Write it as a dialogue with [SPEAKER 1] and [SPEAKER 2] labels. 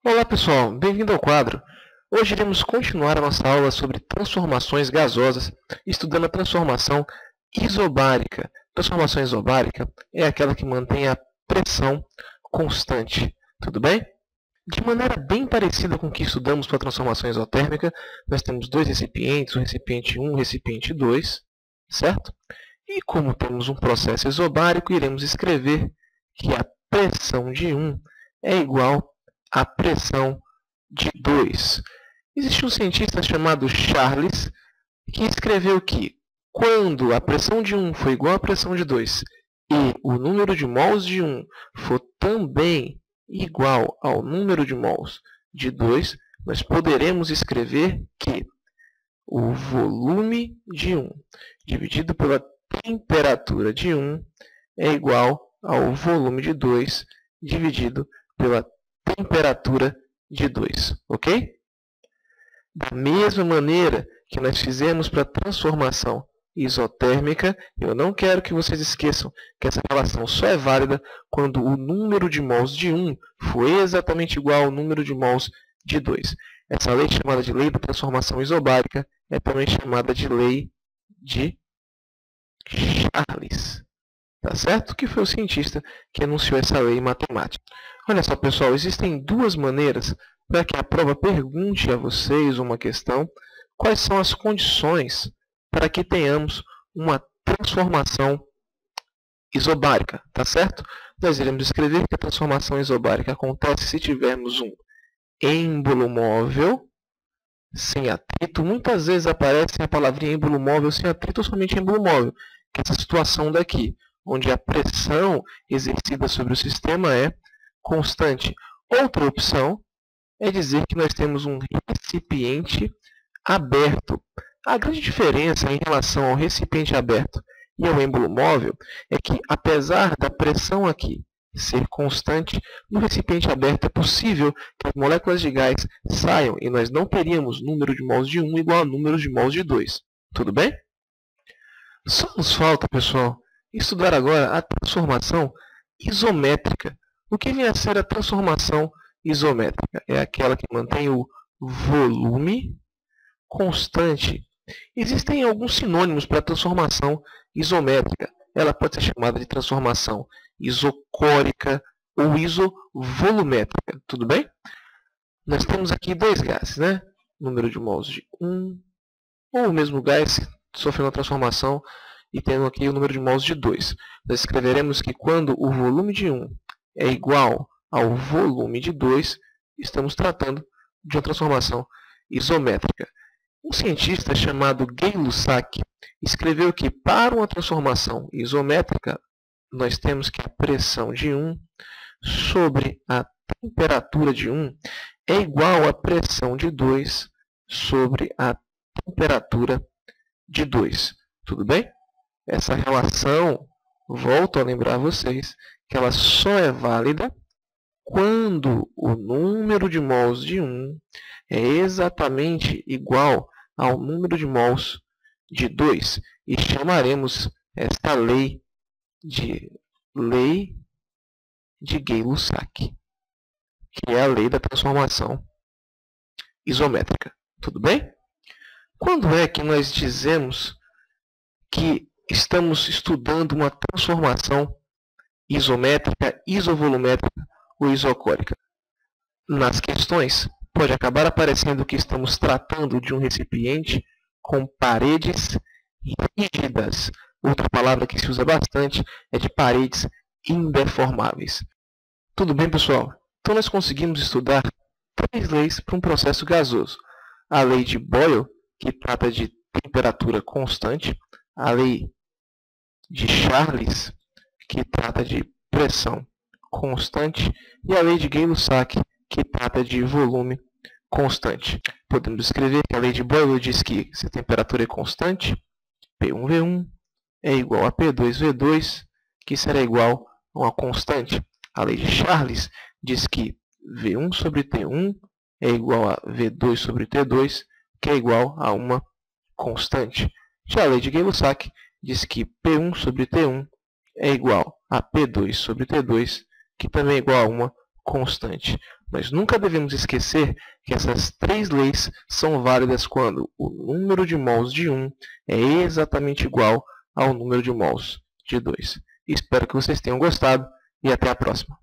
[SPEAKER 1] Olá pessoal, bem-vindo ao quadro. Hoje iremos continuar a nossa aula sobre transformações gasosas, estudando a transformação isobárica. Transformação isobárica é aquela que mantém a pressão constante, tudo bem? De maneira bem parecida com o que estudamos para a transformação isotérmica, nós temos dois recipientes, o recipiente 1 e o recipiente 2, certo? E como temos um processo isobárico, iremos escrever que a pressão de 1 é igual à pressão de 2. Existe um cientista chamado Charles que escreveu que quando a pressão de 1 for igual à pressão de 2 e o número de mols de 1 for também igual ao número de mols de 2, nós poderemos escrever que o volume de 1 dividido pela temperatura de 1 é igual ao volume de 2 dividido pela temperatura de 2, ok? Da mesma maneira que nós fizemos para a transformação isotérmica, eu não quero que vocês esqueçam que essa relação só é válida quando o número de mols de 1 for exatamente igual ao número de mols de 2. Essa lei chamada de lei da transformação isobárica é também chamada de lei de Charles. Tá certo? Que foi o cientista que anunciou essa lei em matemática. Olha só, pessoal, existem duas maneiras para que a prova pergunte a vocês uma questão: quais são as condições para que tenhamos uma transformação isobárica, tá certo? Nós iremos escrever que a transformação isobárica acontece se tivermos um êmbolo móvel sem atrito. Muitas vezes aparece a palavrinha êmbolo móvel sem atrito ou somente êmbolo móvel, que é essa situação daqui, onde a pressão exercida sobre o sistema é constante. Outra opção é dizer que nós temos um recipiente aberto. A grande diferença em relação ao recipiente aberto e ao êmbolo móvel é que, apesar da pressão aqui ser constante, no recipiente aberto é possível que as moléculas de gás saiam e nós não teríamos número de mols de 1 igual a número de mols de 2. Tudo bem? Só nos falta, pessoal, estudar agora a transformação isométrica. O que vem a ser a transformação isométrica? É aquela que mantém o volume constante. Existem alguns sinônimos para a transformação isométrica. Ela pode ser chamada de transformação isocórica ou isovolumétrica. Tudo bem? Nós temos aqui dois gases, né? Número de mols de 1, ou o mesmo gás sofrendo a transformação e tendo aqui o número de mols de 2. Nós escreveremos que quando o volume de 1 é igual ao volume de 2, estamos tratando de uma transformação isométrica. Um cientista chamado Gay-Lussac escreveu que para uma transformação isométrica, nós temos que a pressão de 1 sobre a temperatura de 1 é igual à pressão de 2 sobre a temperatura de 2. Tudo bem? Essa relação, volto a lembrar vocês, que ela só é válida quando o número de mols de 1 é exatamente igual ao número de mols de 2. E chamaremos esta lei de Gay-Lussac, que é a lei da transformação isométrica. Tudo bem? Quando é que nós dizemos que estamos estudando uma transformação isométrica, isovolumétrica ou isocórica? Nas questões, pode acabar aparecendo que estamos tratando de um recipiente com paredes rígidas. Outra palavra que se usa bastante é de paredes indeformáveis. Tudo bem, pessoal? Então, nós conseguimos estudar três leis para um processo gasoso. A lei de Boyle, que trata de temperatura constante. A lei de Charles, que trata de pressão constante. E a lei de Gay-Lussac, que trata de volume constante. Podemos escrever que a lei de Boyle diz que se a temperatura é constante, P1V1 é igual a P2V2, que será igual a uma constante. A lei de Charles diz que V1 sobre T1 é igual a V2 sobre T2, que é igual a uma constante. Já a lei de Gay-Lussac diz que P1 sobre T1 é igual a P2 sobre T2, que também é igual a uma constante. Nós nunca devemos esquecer que essas 3 leis são válidas quando o número de mols de 1 é exatamente igual ao número de mols de 2. Espero que vocês tenham gostado e até a próxima.